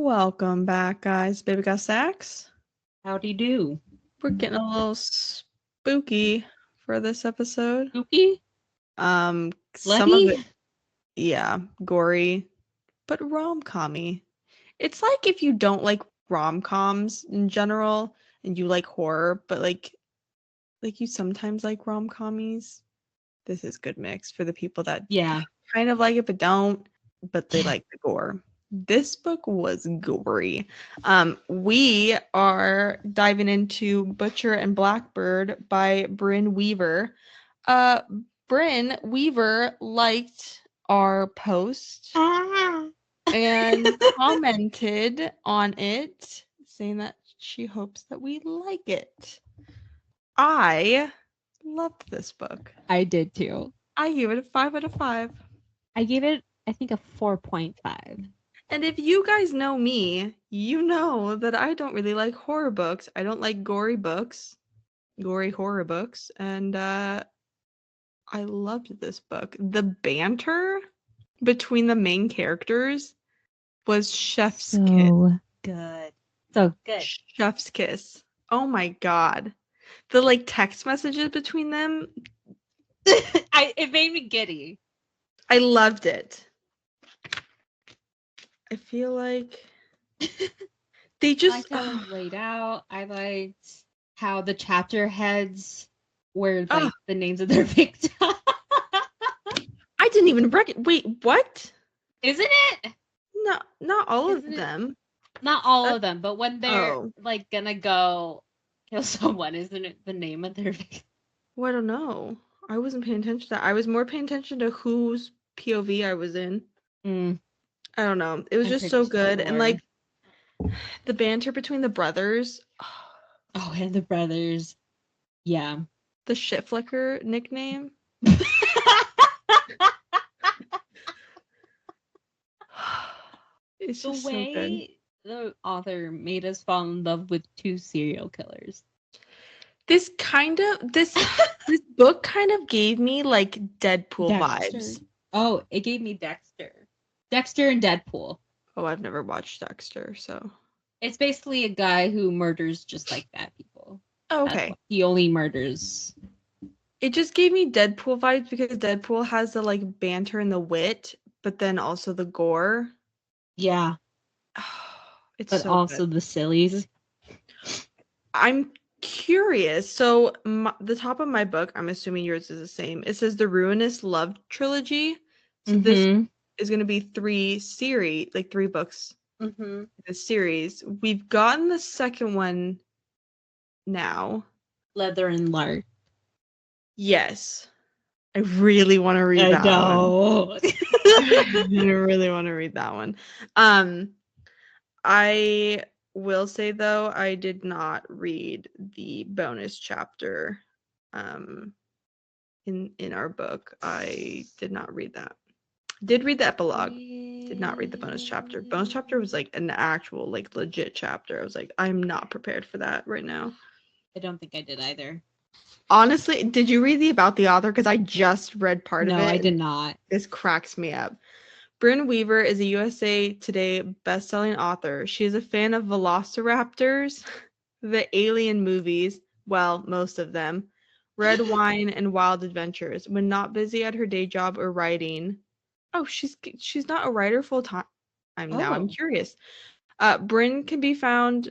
Welcome back, guys. Baby got Sax. Howdy do. We're getting a little spooky for this episode. Spooky? Some of Bloody? it, yeah, gory, but rom-commy. It's like if you don't like rom-coms in general and you like horror, but like you sometimes like rom-commies. This is good mix for the people that Yeah. kind of like it but don't, but they like the gore. This book was gory. We are diving into Butcher and Blackbird by Brynne Weaver. Uh, Brynne Weaver liked our post and commented on it, saying that she hopes that we like it. I loved this book. I did too. I gave it a 5 out of 5. I gave it, I think, a 4.5. And if you guys know me, you know that I don't really like horror books. I don't like gory books, gory horror books, and I loved this book. The banter between the main characters was chef's kiss. Good. So good. Chef's kiss. Oh my god. The text messages between them, It made me giddy. I loved it. I feel like they I just liked how it was laid out. I liked how the chapter heads were like the names of their victims. I didn't even wait, what? Isn't it? No, not all Isn't of it? them. Not all of them, but when they're Oh. like gonna go kill someone, isn't it the name of their victim? Well, I don't know. I wasn't paying attention to that. I was more paying attention to whose POV I was in. I don't know. It was just so good. And like the banter between the brothers. Oh, and the brothers. Yeah. The shit flicker nickname. It's just the way the author made us fall in love with two serial killers. This book kind of gave me like Deadpool vibes. Oh, it gave me Dexter. Dexter and Deadpool. Oh, I've never watched Dexter, so. It's basically a guy who murders just like bad people. Oh, okay. He only murders. It just gave me Deadpool vibes because Deadpool has the like banter and the wit, but then also the gore. Yeah. It's but so also good. The sillies. I'm curious. So the top of my book, I'm assuming yours is the same. It says the Ruinous Love Trilogy. So this is going to be 3 books. This series. We've gotten the second one now. Leather and Lark. Yes. I really want to read that one. I really want to read that one. I will say though, I did not read the bonus chapter in our book. I did not read that. Did read the epilogue. Did not read the bonus chapter. Bonus chapter was like an actual like legit chapter. I was like, I'm not prepared for that right now. I don't think I did either. Honestly, did you read about the author? Because I just read part of it. No, I did not. This cracks me up. Brynne Weaver is a USA Today best-selling author. She is a fan of velociraptors, the Alien movies, well, most of them, red wine, and wild adventures. When not busy at her day job or writing, she's not a writer full time. I'm curious. Brynne can be found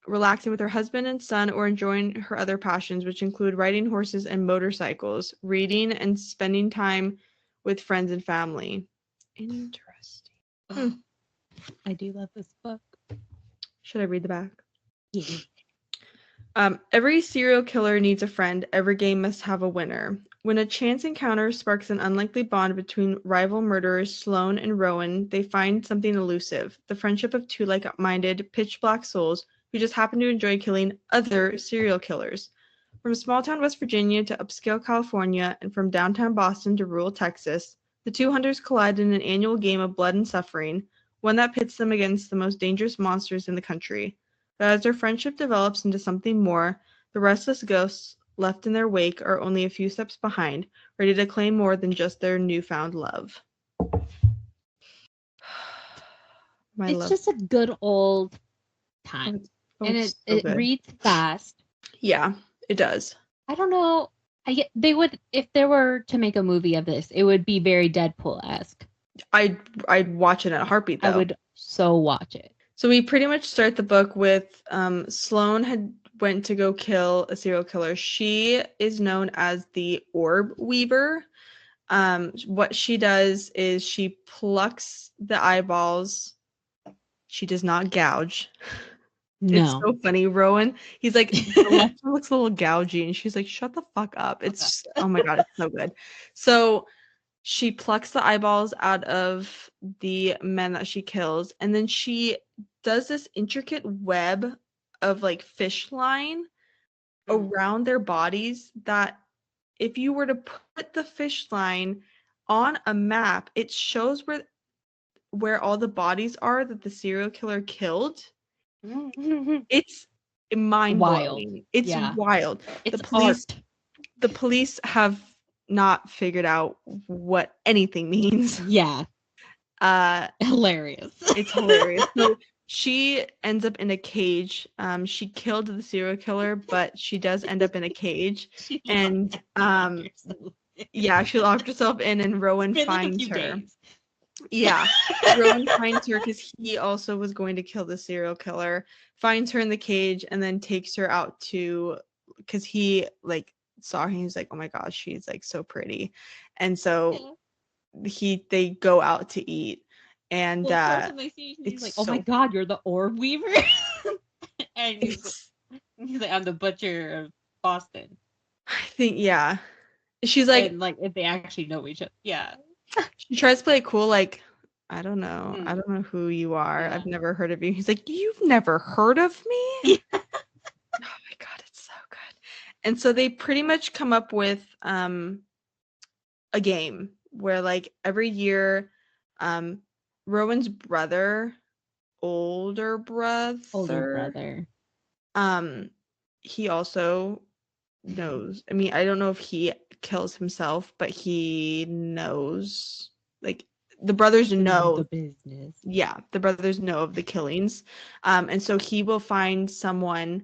relaxing with her husband and son or enjoying her other passions, which include riding horses and motorcycles, reading, and spending time with friends and family. Interesting. I do love this book. Should I read the back? Yeah. Every serial killer needs a friend. Every game must have a winner. When a chance encounter sparks an unlikely bond between rival murderers Sloane and Rowan, they find something elusive: the friendship of 2 like-minded, pitch-black souls who just happen to enjoy killing other serial killers. From small-town West Virginia to upscale California, and from downtown Boston to rural Texas, the 2 hunters collide in an annual game of blood and suffering, one that pits them against the most dangerous monsters in the country. But as their friendship develops into something more, the restless ghosts left in their wake are only a few steps behind, ready to claim more than just their newfound love. It's just a good old time. And it's so it good. reads fast. Yeah, it does. I don't know. They would, if they were to make a movie of this, it would be very Deadpool-esque. I'd watch it in a heartbeat though. I would so watch it. So we pretty much start the book with Sloane had went to go kill a serial killer. She is known as the Orb Weaver. What she does is she plucks the eyeballs. She does not gouge. No. It's so funny. Rowan, he's like, the left one looks a little gougy, and she's like, shut the fuck up. It's just, oh my god, it's so good. So she plucks the eyeballs out of the men that she kills, and then she does this intricate web of like fish line around their bodies that if you were to put the fish line on a map, it shows where all the bodies are that the serial killer killed. It's mind-blowing. It's wild. It's The police have not figured out what anything means. Yeah. Hilarious. It's hilarious. So she ends up in a cage. She killed the serial killer, but she does end up in a cage. And yeah, she locked herself in, and Rowan finds her. Days. Yeah, Rowan finds her because he also was going to kill the serial killer. Finds her in the cage and then takes her out to, because he like saw her and he's like, oh my gosh, she's like so pretty, and so they go out to eat, and he's like, oh my god, you're the Orb Weaver, and he's like, I'm the Butcher of Boston. I think she's like, and like if they actually know each other, she tries to play it cool, like, I don't know who you are. Yeah. I've never heard of you. He's like, you've never heard of me? Yeah. Oh my god, it's so good. And so they pretty much come up with a game where like every year Rowan's older brother he also knows. I mean, I don't know if he kills himself, but he knows, like, the brothers know the business. Yeah, the brothers know of the killings. And so he will find someone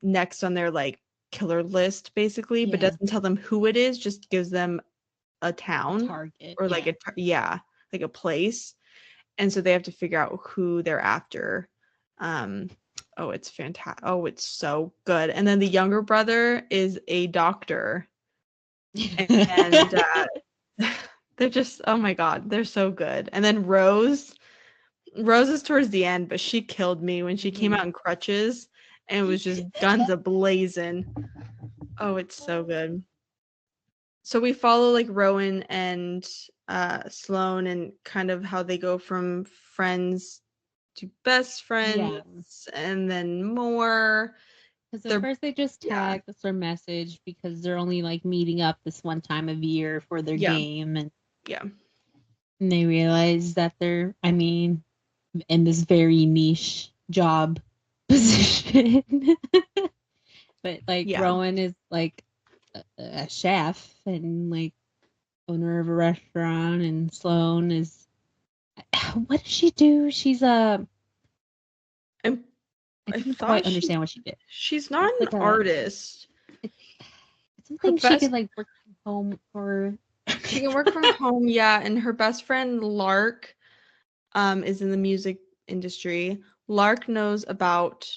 next on their like killer list basically, but doesn't tell them who it is, just gives them a town target or like like a place. And so they have to figure out who they're after. Oh, it's fantastic. Oh, it's so good. And then the younger brother is a doctor. And they're just, oh my god, they're so good. And then Rose is towards the end, but she killed me when she came out in crutches and it was just guns a-blazing. Oh, it's so good. So we follow like Rowan and Sloane and kind of how they go from friends to best friends and then more. Because at first they just text or message because they're only like meeting up this one time of year for their game, and and they realize that they're, I mean, in this very niche job position. But like Rowan is like a chef and like owner of a restaurant, and Sloane is, what does she do? She's I didn't quite understand what she did. She's not an artist. It's something she can like work from home, or she can work from home, and her best friend Lark is in the music industry. Lark knows about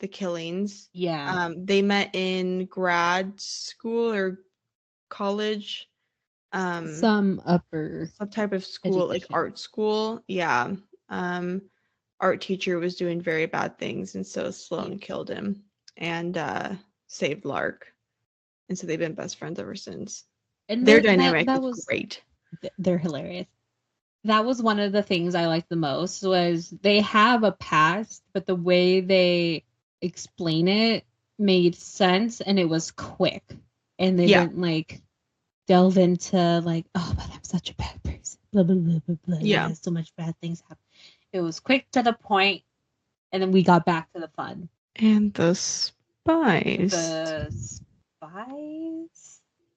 the killings. They met in grad school or college. Some type of school, education. Like art school. Art teacher was doing very bad things, and so Sloane killed him and saved Lark, and so they've been best friends ever since. And their dynamic was great. They're hilarious. That was one of the things I liked the most, was they have a past, but the way they explain it made sense, and it was quick, and they didn't like delve into like, oh, but I'm such a bad person, blah blah blah blah blah. So much bad things happen. It was quick to the point, and then we got back to the fun. And the spies.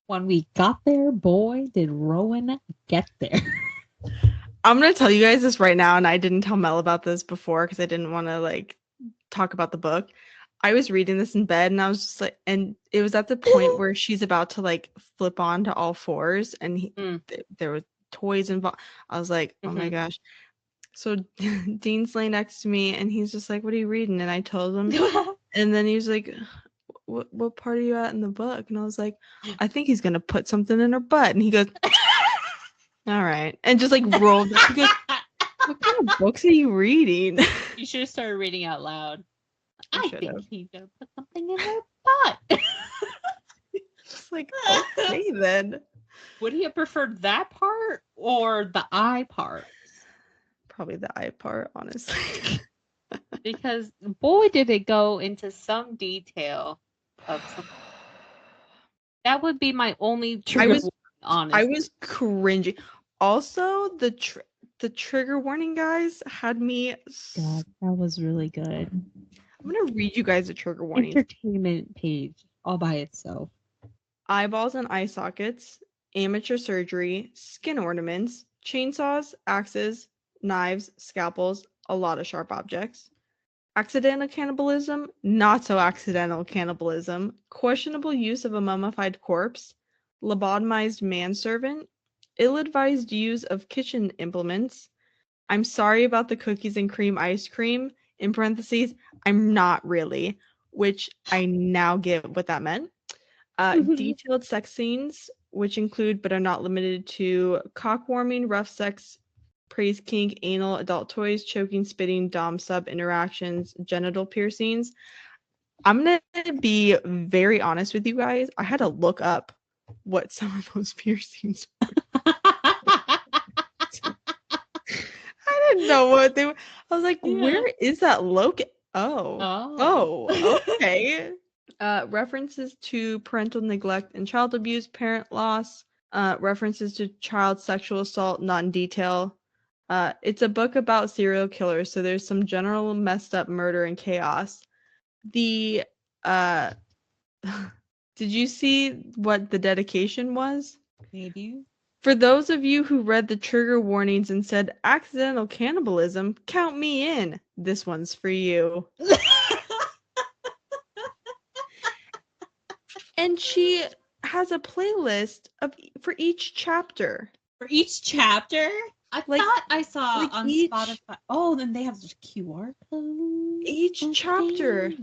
When we got there, boy, did Rowan get there. I'm gonna tell you guys this right now, and I didn't tell Mel about this before because I didn't want to like talk about the book. I was reading this in bed, and I was just like, and it was at the point where she's about to like flip on to all fours, and there were toys involved. I was like, oh my gosh. So Dean's laying next to me, and he's just like, "What are you reading?" And I told him, and then he was like, "What part are you at in the book?" And I was like, "I think he's gonna put something in her butt." And he goes, "All right," and just like rolled. He goes, "What kind of books are you reading?" You should have started reading out loud. I think he's gonna put something in her butt. It's like, okay then. Would he have preferred that part or the eye part? Probably the eye part, honestly. Because boy, did it go into some detail of some. That would be my only trigger. Honestly, I was cringing. Also, the trigger warning guys had me. God, that was really good. I'm gonna read you guys the trigger warnings. Entertainment page all by itself. Eyeballs and eye sockets, amateur surgery, skin ornaments, chainsaws, axes, knives, scalpels, a lot of sharp objects. Accidental cannibalism, not so accidental cannibalism, questionable use of a mummified corpse, lobotomized manservant, ill-advised use of kitchen implements. I'm sorry about the cookies and cream ice cream, in parentheses, I'm not really, which I now get what that meant. Detailed sex scenes, which include but are not limited to cock warming, rough sex, praise kink, anal, adult toys, choking, spitting, dom sub interactions, genital piercings. I'm gonna be very honest with you guys. I had to look up what some of those piercings were. I didn't know what they were. I was like, where is that located? Oh, okay. References to parental neglect and child abuse, parent loss, references to child sexual assault, not in detail. It's a book about serial killers, so there's some general messed up murder and chaos. The did you see what the dedication was? Maybe. For those of you who read the trigger warnings and said accidental cannibalism, count me in. This one's for you. And she has a playlist for each chapter. For each chapter? I thought I saw on Spotify. Oh, then they have this QR code. Each chapter.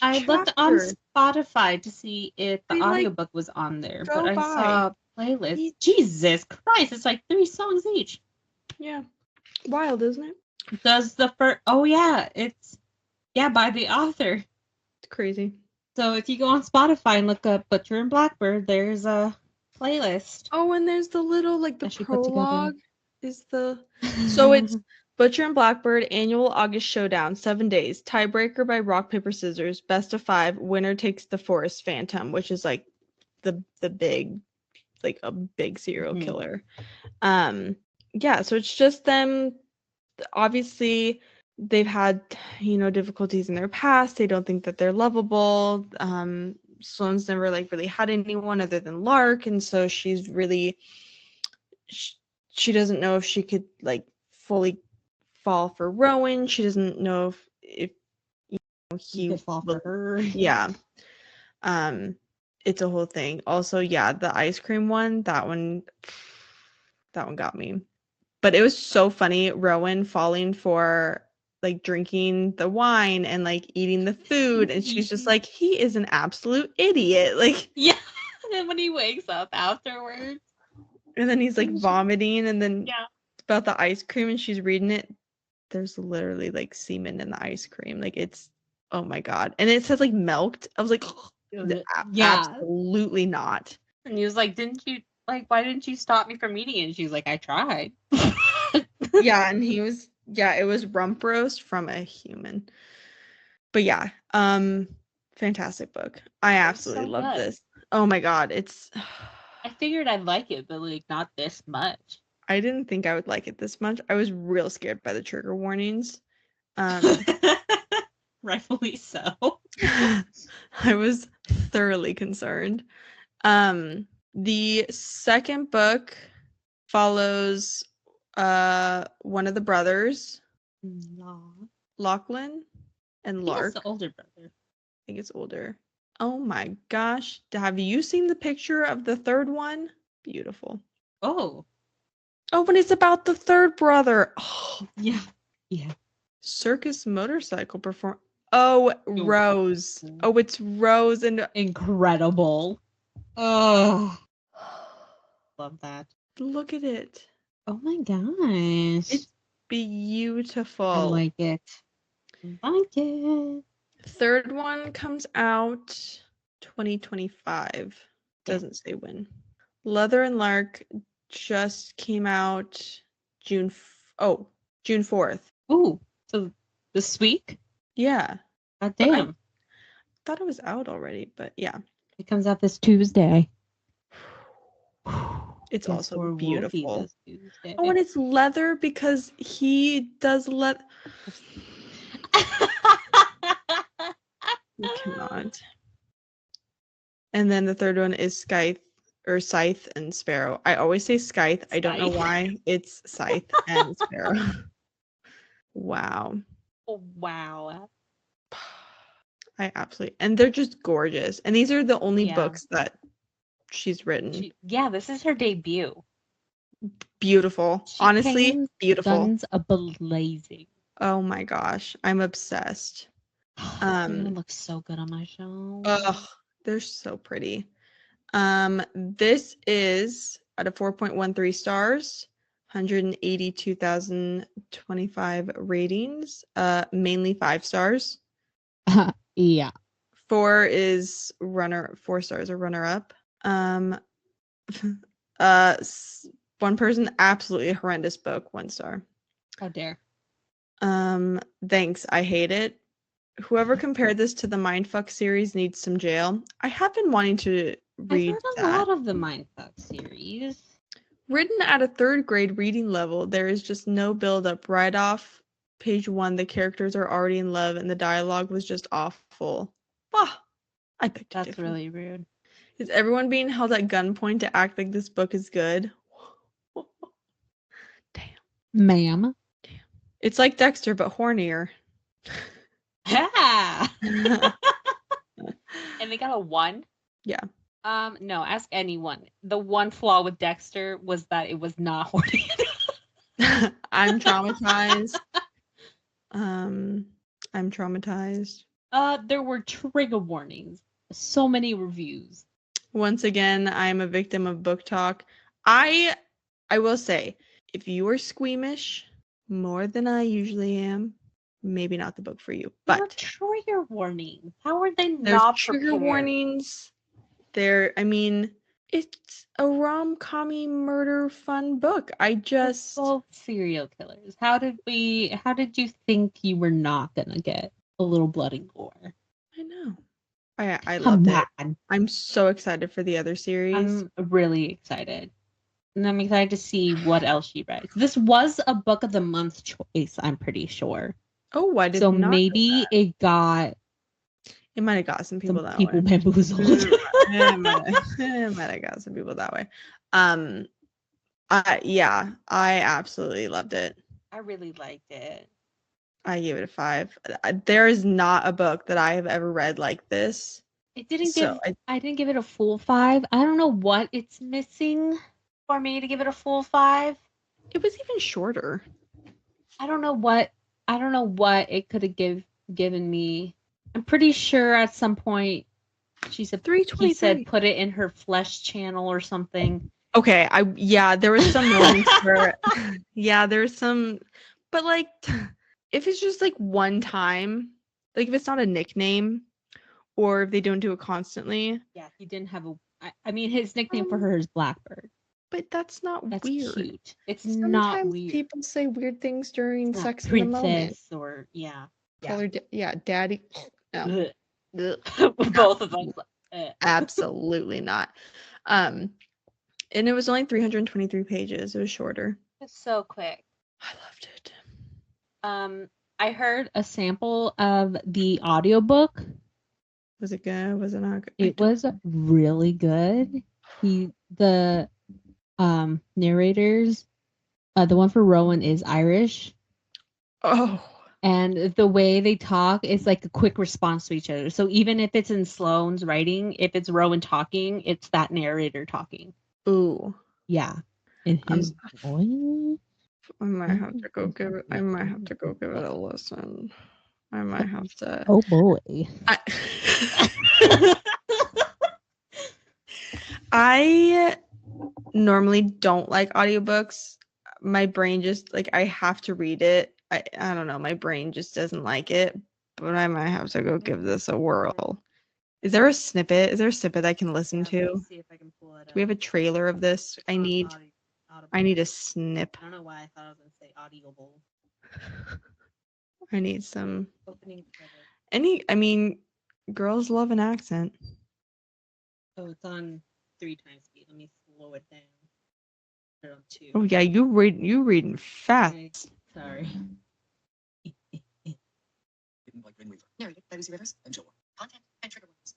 I looked on Spotify to see if the audiobook was on there, but I saw a playlist. Jesus Christ, it's like 3 songs each. Yeah. Wild, isn't it? Does the first... Oh, yeah. It's... Yeah, by the author. It's crazy. So if you go on Spotify and look up Butcher and Blackbird, there's a playlist. Oh, and there's the little, like, the prologue is the... So it's Butcher and Blackbird Annual August Showdown, 7 days. Tiebreaker by rock, paper, scissors. Best of 5. Winner takes the Forest Phantom, which is, like, the big, like, a big serial killer. Yeah, so it's just them. Obviously, they've had, difficulties in their past. They don't think that they're lovable. Sloane's never, like, really had anyone other than Lark, and so she's really... She doesn't know if she could, like, fully fall for Rowan. She doesn't know if he could fall for her. Yeah. It's a whole thing. Also, yeah, the ice cream one, that one got me. But it was so funny, Rowan falling for, like, drinking the wine and, like, eating the food, and she's just like, he is an absolute idiot. Like, yeah. And then when he wakes up afterwards. And then he's, like, vomiting, and then about the ice cream, and she's reading it. There's literally, like, semen in the ice cream. Like, it's, oh my God. And it says, like, milked. I was like, absolutely not. And he was like, why didn't you stop me from eating it? And she was like, I tried. Yeah, and he was, it was rump roast from a human. But yeah, fantastic book. I absolutely love this. Oh my God, it's... I figured I'd like it, but, like, not this much. I didn't think I would like it this much. I was real scared by the trigger warnings. Rightfully so. I was thoroughly concerned. The second book follows One of the brothers, No. Lachlan and Lark. He's the older brother. I think it's older. Oh my gosh. Have you seen the picture of the third one? Beautiful. Oh. Oh, but it's about the third brother. Oh. Yeah. Yeah. Circus motorcycle perform. Oh, Rose. Oh, it's Rose and incredible. Oh. Love that. Look at it. Oh my gosh. It's beautiful. I like it. I like it. Third one comes out 2025. Doesn't say when. Leather and Lark just came out June 4th. Ooh, so this week? Yeah. God damn. I thought it was out already, but yeah. It comes out this Tuesday. It's also beautiful. Oh, and it's leather because he does leather. You cannot. And then the third one is Scythe and Sparrow. I always say Scythe. I don't know why. It's Scythe and Sparrow. Wow. Oh, wow. I absolutely. And they're just gorgeous. And these are the only books that she's written. This is her debut. Beautiful. Honestly, beautiful. Guns a-blazing. Oh my gosh. I'm obsessed. It looks so good on my show. Oh, they're so pretty. This is at a 4.13 stars, 182,025 ratings, mainly 5 stars. Yeah. 4 stars or runner up. One person, absolutely horrendous book, 1 star. How dare. Thanks, I hate it. Whoever compared this to the Mindfuck series needs some jail. I have been wanting to read I've heard a lot of the Mindfuck series. Written at a 3rd grade reading level, there is just no build-up. Right off page 1, the characters are already in love, and the dialogue was just awful. Ah, I beg to differ. That's really rude. Is everyone being held at gunpoint to act like this book is good? Damn. Ma'am. Damn. It's like Dexter, but hornier. Ha! And they got a 1? Yeah. No, ask anyone. The one flaw with Dexter was that it was not horny. I'm traumatized. I'm traumatized. There were trigger warnings. So many reviews. Once again, I'm a victim of book talk. I will say, if you are squeamish more than I usually am, maybe not the book for you. But there are trigger warnings. How are they there's not trigger prepared? Warnings? It's a rom-commy murder fun book. Both serial killers. How did you think you were not gonna get a little blood and gore? I know. I loved it. I'm so excited for the other series. I'm really excited. And I'm excited to see what else she writes. This was a book of the month choice, I'm pretty sure. Oh, I did so not maybe it might have got some people that way. Bamboozled. It might have got some people that way. I absolutely loved it. I really liked it. I gave it a 5. There is not a book that I have ever read like this. I didn't give it a full 5. I don't know what it's missing for me to give it a full 5. It was even shorter. I don't know what it could have given me. I'm pretty sure at some point she said 323. He said put it in her flesh channel or something. Okay, there was some moments where there's some, but like if it's just like one time, like if it's not a nickname or if they don't do it constantly. Yeah, he didn't have his nickname for her is Blackbird. But that's not weird. Cute. It's not weird. Sometimes people say weird things during sex in the moment. Or Call her daddy. No. Both of them. Absolutely not. And it was only 323 pages. It was shorter. It's so quick. I loved it. I heard a sample of the audiobook. Was it good? Was it not good? It was really good. The narrators The one for Rowan is Irish. Oh. And the way they talk is like a quick response to each other. So even if it's in Sloane's writing, if it's Rowan talking, it's that narrator talking. Ooh. Yeah. In his voice. I might have to go give it a listen. I might have to. Oh boy. I normally don't like audiobooks. My brain just like I have to read it. I don't know, my brain just doesn't like it, but I might have to go give this a whirl. Is there a snippet? Is there a snippet I can listen to? Let me see if I can pull it up. Do we have a trailer of this? I need a snip. I don't know why I thought I was going to say audible. I need some opening credit. I mean, girls love an accent. Oh, it's on 3 times speed. Let me slow it down. Put it on 2. Oh yeah, you reading fast. Okay. Sorry. Like Brynne Weaver. Narrated by Lucy Rivers and Joe. Content and trigger warnings.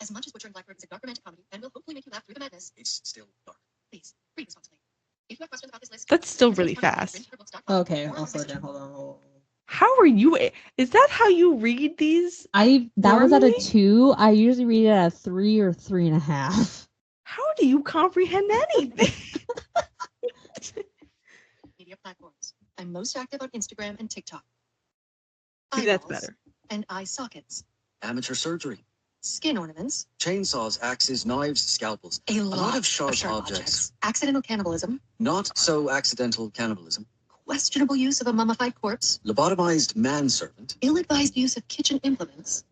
As much as Butcher and Blackbird is a dark romantic comedy and will hopefully make you laugh through the madness, it's still dark. Please read responsibly. If you have questions about this list, that's still really fast. Okay, I'll slow down. Hold on. How are you? Is that how you read these? That was at a 2. I usually read it at a 3 or 3.5. How do you comprehend anything? Media platforms. I'm most active on Instagram and TikTok. See, that's better. And eye sockets. Amateur surgery. Skin ornaments. Chainsaws, axes, knives, scalpels. A lot of sharp objects. Accidental cannibalism. Not so accidental cannibalism. Questionable use of a mummified corpse. Lobotomized manservant. Ill-advised use of kitchen implements.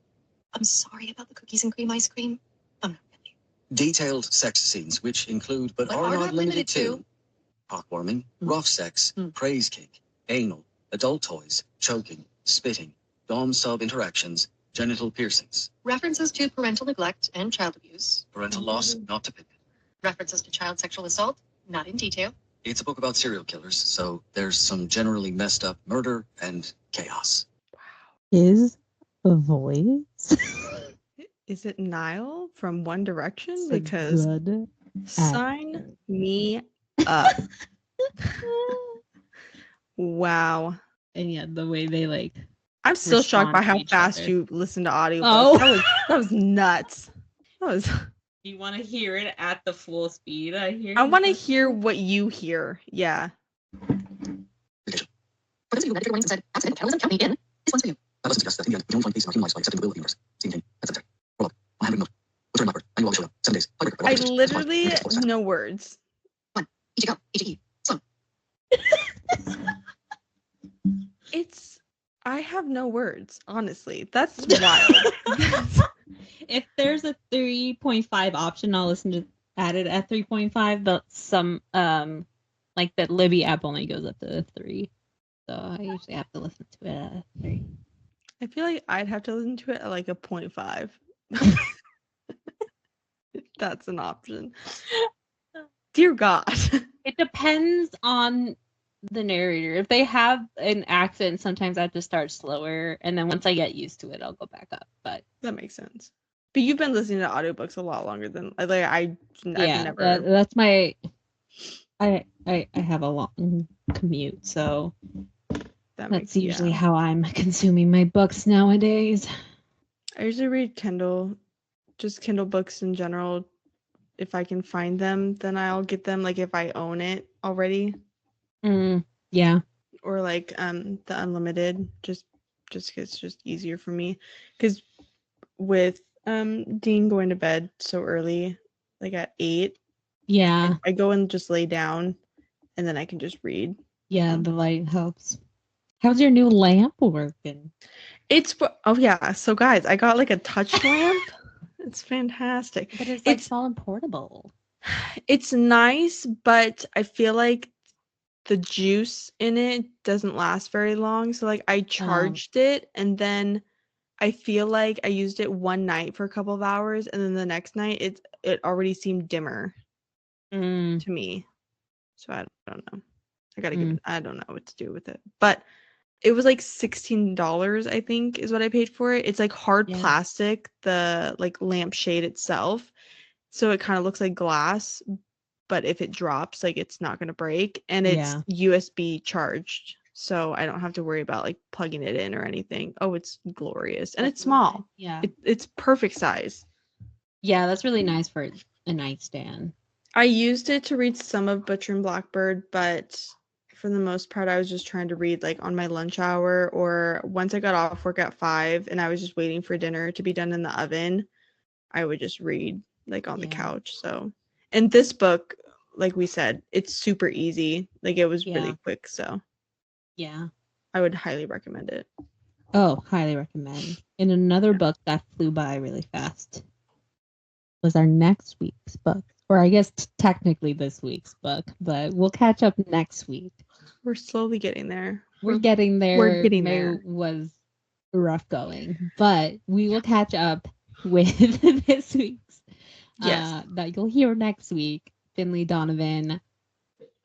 I'm sorry about the cookies and cream ice cream. I'm not really. Detailed sex scenes, which include, but are not limited to, cockwarming, rough sex, praise kick, anal, adult toys, choking, spitting, dom-sub interactions, genital piercings. References to parental neglect and child abuse. Parental loss, not depicted. References to child sexual assault, not in detail. It's a book about serial killers, so there's some generally messed up murder and chaos. His voice? Is it Niall from One Direction? It's because sign me up. Wow. And yeah, the way they like. I'm still shocked by how fast you listen to audiobooks. Oh, that was nuts. That was. You want to hear it at the full speed? I want to hear what you hear. Yeah. For those of you who read the trigger warnings and said, accidental cannibalism, count me in. This one's for you. That lesson suggests that in the end, we only find peace in our human lives by accepting the will of the universe. Same thing. That's it. Prologue. 100 note. Butcher and Blackbird. I knew all the show. 7 days. I literally no words. 1. EGO. EGE. Sloan. I have no words, honestly. That's wild. If there's a 3.5 option, I'll listen to it at 3.5, but some like that Libby app only goes up to 3. So I usually have to listen to it at 3. I feel like I'd have to listen to it at like a 0.5. That's an option. Dear God. It depends on the narrator. If they have an accent, sometimes I have to start slower, and then once I get used to it, I'll go back up. But that makes sense. But you've been listening to audiobooks a lot longer than I've never. That's my. I have a long commute, so that's usually how I'm consuming my books nowadays. I usually read Kindle, just Kindle books in general. If I can find them, then I'll get them. Like if I own it already. Yeah. Or like the unlimited, just because it's just easier for me. Because with Dean going to bed so early, like at 8. Yeah. I go and just lay down, and then I can just read. Yeah, the light helps. How's your new lamp working? So guys, I got like a touch lamp. It's fantastic. But it's like small and portable. It's nice, but I feel like the juice in it doesn't last very long. So like I charged it, and then I feel like I used it one night for a couple of hours, and then the next night it already seemed dimmer to me. So I don't know. I don't know what to do with it. But it was like $16, I think, is what I paid for it. It's like hard plastic, the like lampshade itself. So it kind of looks like glass, but if it drops, like it's not going to break, and it's USB charged, so I don't have to worry about like plugging it in or anything. Oh, it's glorious. And it's small. Yeah. It's perfect size. Yeah, that's really nice for a nightstand. I used it to read some of Butcher and Blackbird, but for the most part, I was just trying to read like on my lunch hour, or once I got off work at 5 and I was just waiting for dinner to be done in the oven, I would just read like on the couch. So, and this book, like we said, it's super easy. Like it was really quick. So yeah, I would highly recommend it. Oh, highly recommend. And another book that flew by really fast was our next week's book. Or I guess technically this week's book, but we'll catch up next week. We're slowly getting there. We're getting there. We're getting there. It was rough going, but we will catch up with this week's. That you'll hear next week. Finley Donovan,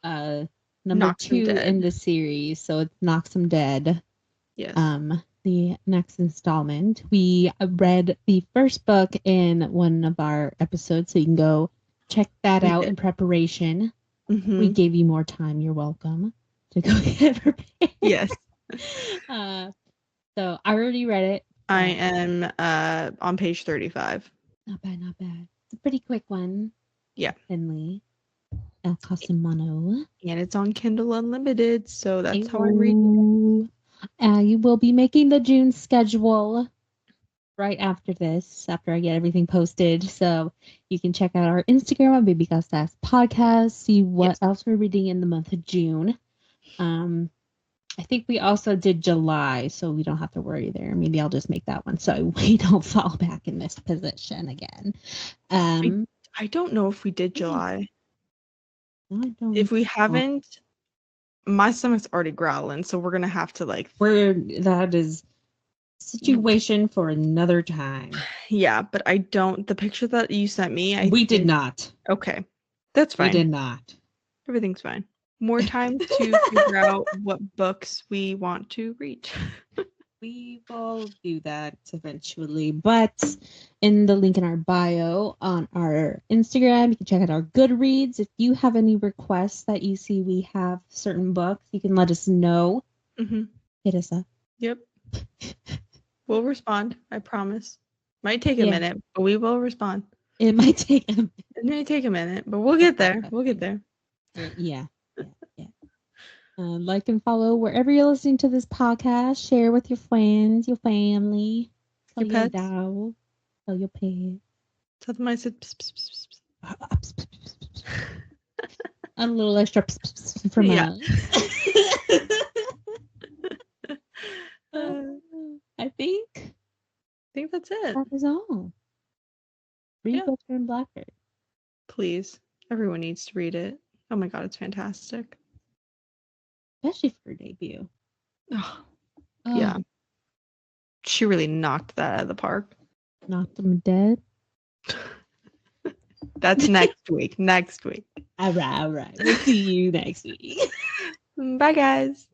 number Knocks 2 in the series, so it's Knocks 'em Dead. Yes. The next installment. We read the first book in one of our episodes, so you can go check that out in preparation. Mm-hmm. We gave you more time. You're welcome to go get prepared. Yes. So I already read it. I am on page 35. Not bad, not bad. It's a pretty quick one. Yeah. Finley. El Casimano. And it's on Kindle Unlimited, so that's how I read it. You will be making the June schedule right after this, after I get everything posted. So you can check out our Instagram on Baby Gus Podcast, see what else we're reading in the month of June. I think we also did July, so we don't have to worry there. Maybe I'll just make that one so we don't fall back in this position again. I don't know if we did July. If we haven't, my stomach's already growling, so we're gonna have to that is situation for another time. Yeah, but I don't. The picture that you sent me, we did not. Okay, that's fine. We did not. Everything's fine. More time to figure out what books we want to read. We will do that eventually, but in the link in our bio on our Instagram, you can check out our Goodreads. If you have any requests that you see we have certain books, you can let us know. Mm-hmm. Hit us up. Yep. We'll respond. I promise. Might take a minute, but we will respond. It might take a minute, but we'll get there. We'll get there. Yeah. Like and follow wherever you're listening to this podcast. Share with your friends, your family, your pets, tell your pets. Tell them I said a little extra from us. I think that's it. That is all. Read Butcher and Blackbird. Please, everyone needs to read it. Oh my god, it's fantastic. Especially for her debut. Oh. Yeah. She really knocked that out of the park. Knocked them dead. That's next week. Next week. All right. We'll see you next week. Bye, guys.